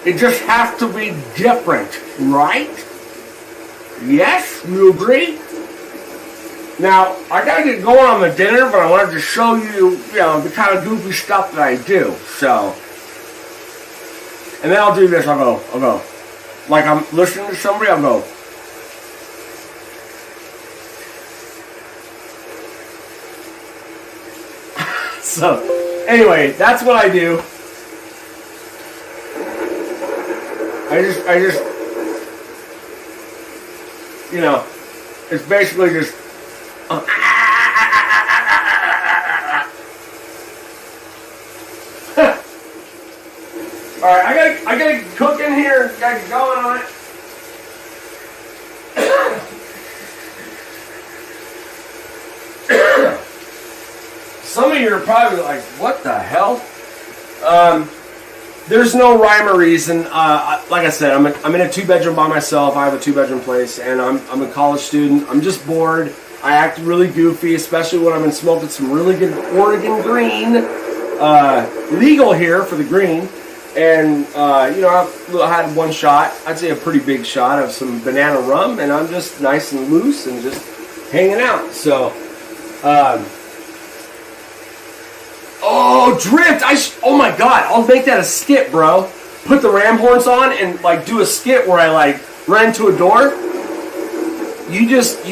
It just has to be different, right? Yes, you agree? Now, I gotta get going on the dinner, but I wanted to show you, the kind of goofy stuff that I do. So, and then I'll do this. I'll go. Like I'm listening to somebody, I'll go. So, anyway, that's what I do. I just, it's basically just. All right, I gotta cook in here. Gotta get going on it. Some of you are probably like, "What the hell?" There's no rhyme or reason. Like I said, I'm in a 2-bedroom by myself. I have a 2-bedroom place, and I'm a college student. I'm just bored. I act really goofy, especially when I've been smoking some really good Oregon green, legal here for the green. And I had one shot. I'd say a pretty big shot of some banana rum, and I'm just nice and loose and just hanging out. So, drift! Oh my god! I'll make that a skit, bro. Put the ram horns on and do a skit where I run into a door. You just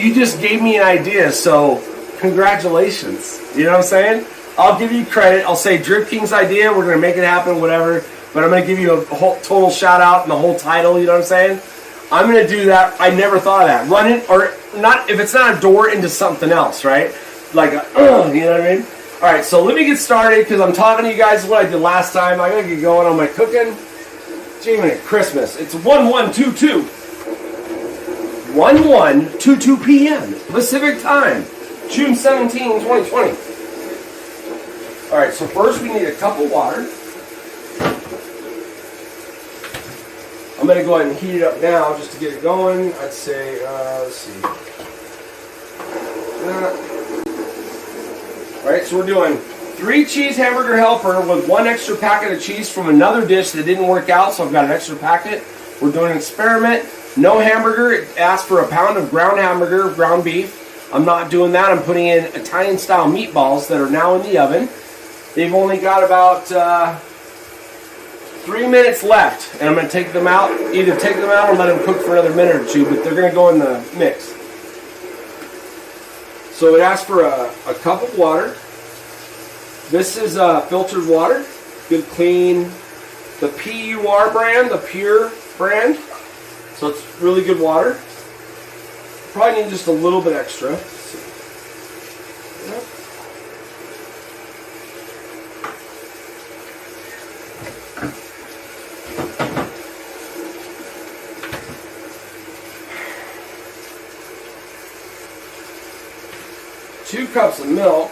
gave me an idea, so congratulations. You know what I'm saying? I'll give you credit. I'll say Drip King's idea. We're gonna make it happen, whatever. But I'm gonna give you a whole total shout out and the whole title. You know what I'm saying? I'm gonna do that. I never thought of that. Run it or not if it's not a door into something else, right? You know what I mean? All right, so let me get started because I'm talking to you guys what I did last time. I gotta get going on my cooking. Gee, minute, Christmas. It's 1122. 1122 p.m. Pacific time, June 17, 2020. All right, so first we need a cup of water. I'm going to go ahead and heat it up now just to get it going. I'd say, let's see. All right, so we're doing 3 cheese hamburger helper with 1 extra packet of cheese from another dish that didn't work out, so I've got an extra packet. We're doing an experiment. No hamburger. It asked for a pound of ground hamburger, ground beef. I'm not doing that. I'm putting in Italian-style meatballs that are now in the oven. They've only got about 3 minutes left, and I'm going to take them out. Either take them out or let them cook for another minute or 2, but they're going to go in the mix. So it asks for a cup of water. This is filtered water, good clean, the PUR brand, the Pure brand. So it's really good water. Probably need just a little bit extra. Yep. 2 cups of milk.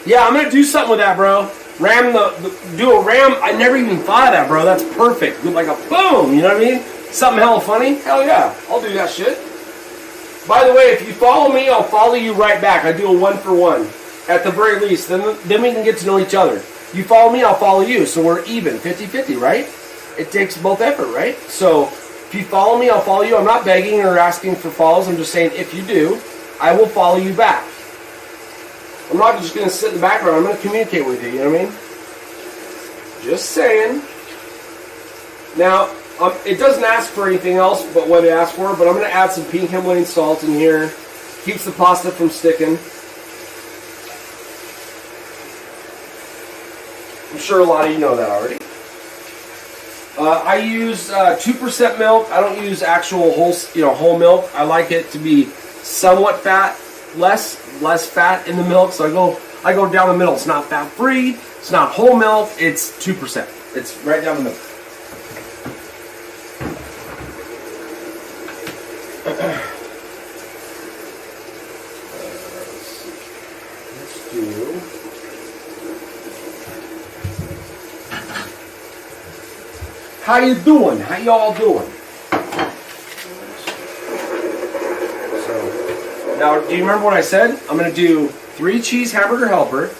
Yeah, I'm gonna do something with that, bro. Do a ram. I never even thought of that, bro. That's perfect. Like a boom, you know what I mean? Something hella funny. Hell yeah, I'll do that shit. By the way, if you follow me, I'll follow you right back. I do a 1-for-1 at the very least. Then we can get to know each other. You follow me, I'll follow you. So we're even, 50-50, right? It takes both effort, right? So if you follow me, I'll follow you. I'm not begging or asking for follows. I'm just saying if you do, I will follow you back. I'm not just going to sit in the background. I'm going to communicate with you, you know what I mean? Just saying. Now, it doesn't ask for anything else but what it asks for, but I'm going to add some pink Himalayan salt in here. Keeps the pasta from sticking. I'm sure a lot of you know that already. I use 2% milk. I don't use actual whole milk. I like it to be somewhat fat, less fat in the milk. So I go down the middle. It's not fat free. It's not whole milk. It's 2%. It's right down the middle. Let's do. How you doing? How y'all doing? So now, do you remember what I said? I'm going to do 3 cheese hamburger helper.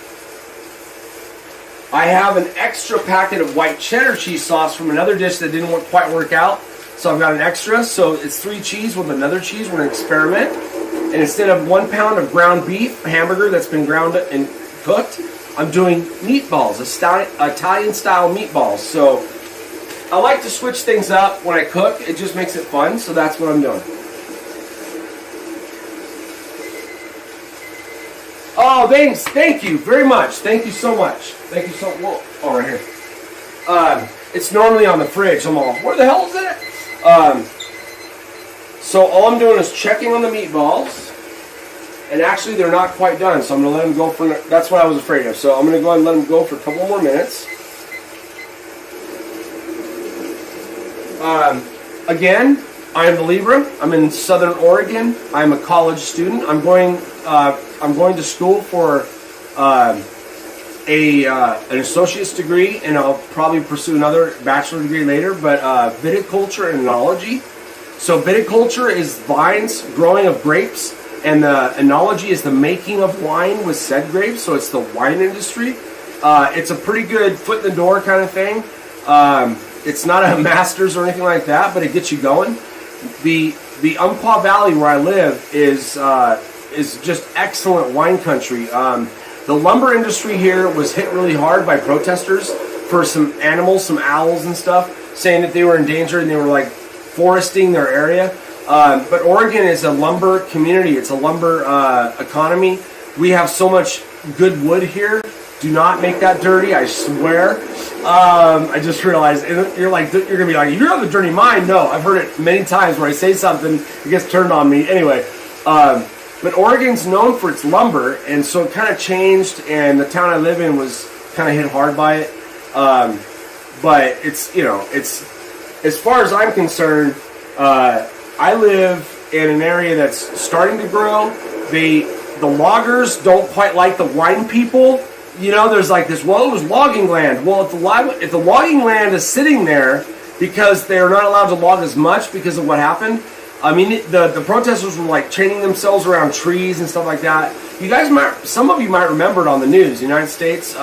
I have an extra packet of white cheddar cheese sauce from another dish that didn't quite work out. So I've got an extra. So it's 3 cheese with another cheese. We're going to experiment. And instead of 1 pound of ground beef hamburger that's been ground and cooked, I'm doing meatballs, Italian style meatballs. So I like to switch things up when I cook. It just makes it fun. So that's what I'm doing. Oh, thanks. Thank you very much. Thank you so much. Thank you so much. Whoa. Oh, right here. It's normally on the fridge. I'm all, where the hell is it? So all I'm doing is checking on the meatballs. And actually, they're not quite done. So I'm going to let them go for... That's what I was afraid of. So I'm going to go ahead and let them go for a couple more minutes. Again, I am the Libra. I'm in Southern Oregon. I'm a college student. I'm going to school for an associate's degree, and I'll probably pursue another bachelor degree later. But viticulture and enology. So viticulture is vines growing of grapes, and the enology is the making of wine with said grapes. So it's the wine industry. It's a pretty good foot in the door kind of thing. It's not a master's or anything like that, but it gets you going. The Umpqua Valley where I live is just excellent wine country. The lumber industry here was hit really hard by protesters for some animals, some owls and stuff, saying that they were in danger and they were like foresting their area. But Oregon is a lumber community. It's a lumber economy. We have so much good wood here. Do not make that dirty, I swear. I just realized, and you're gonna be like, you have a dirty mind. No, I've heard it many times where I say something, it gets turned on me. Anyway, but Oregon's known for its lumber, and so it kind of changed, and the town I live in was kind of hit hard by it. But it's, it's, as far as I'm concerned, I live in an area that's starting to grow. The loggers don't quite like the wine people. There's like this, well, it was logging land. Well, if the logging land is sitting there because they're not allowed to log as much because of what happened, I mean, the protesters were like chaining themselves around trees and stuff like that. Some of you might remember it on the news. The United States,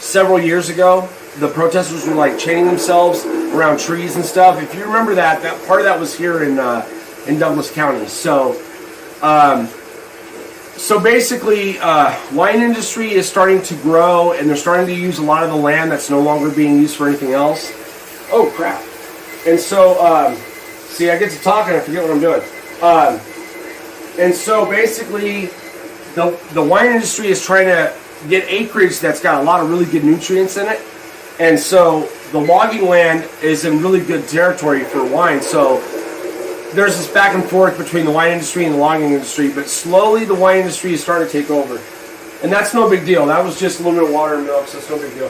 several years ago, the protesters were like chaining themselves around trees and stuff. If you remember that part of that was here in Douglas County. So basically, wine industry is starting to grow, and they're starting to use a lot of the land that's no longer being used for anything else. Oh, crap. And so, see, I get to talk and I forget what I'm doing. And so basically, the wine industry is trying to get acreage that's got a lot of really good nutrients in it. And so the logging land is in really good territory for wine. So there's this back and forth between the wine industry and the logging industry, but slowly the wine industry is starting to take over. And that's no big deal. That was just a little bit of water and milk, so it's no big deal.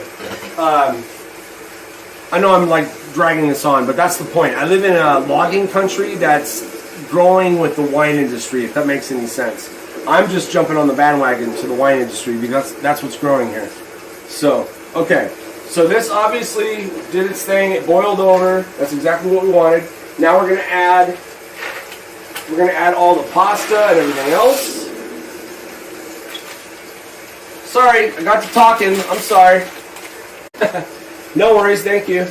I know I'm like dragging this on, but that's the point. I live in a logging country that's growing with the wine industry, if that makes any sense. I'm just jumping on the bandwagon to the wine industry because that's what's growing here. So, okay. So this obviously did its thing. It boiled over. That's exactly what we wanted. Now we're going to add all the pasta and everything else. Sorry, I got to talking. I'm sorry. No worries, thank you.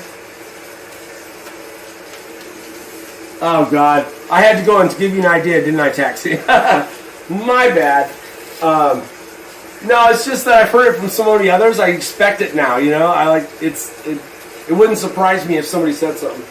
Oh God, I had to go and give you an idea, didn't I, Taxi? My bad. No, it's just that I've heard it from so many others. I expect it now. It wouldn't surprise me if somebody said something.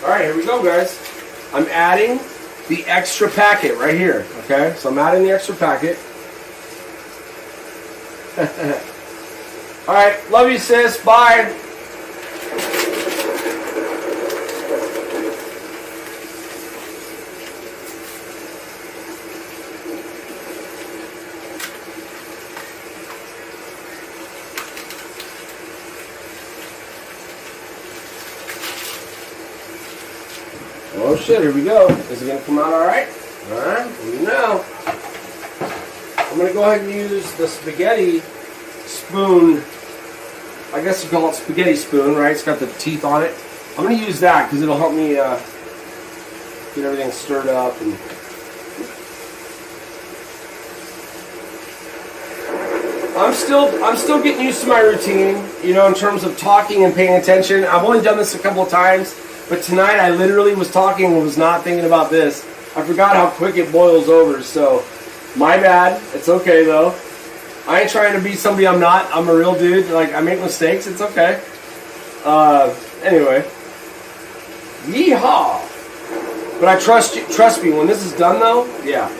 Alright, here we go, guys. I'm adding the extra packet right here, okay? So I'm adding the extra packet. All right, love you, sis. Bye. Oh shit, here we go. Is it gonna come out alright? Alright, here we know. I'm gonna go ahead and use the spaghetti spoon. I guess you call it spaghetti spoon, right? It's got the teeth on it. I'm gonna use that because it'll help me get everything stirred up. And I'm still getting used to my routine, you know, in terms of talking and paying attention. I've only done this a couple of times, but tonight I literally was talking and was not thinking about this. I forgot how quick it boils over, so my bad. It's okay though. I ain't trying to be somebody I'm not. I'm a real dude. Like, I make mistakes. It's okay. Anyway. Yeehaw! But I trust you. Trust me, when this is done though, yeah.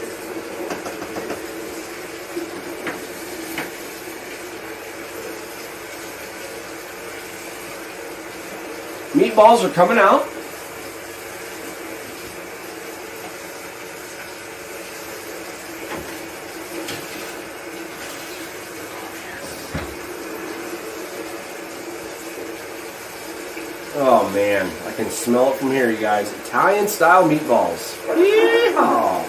Meatballs are coming out. Oh man, I can smell it from here, you guys. Italian style meatballs. Yeehaw!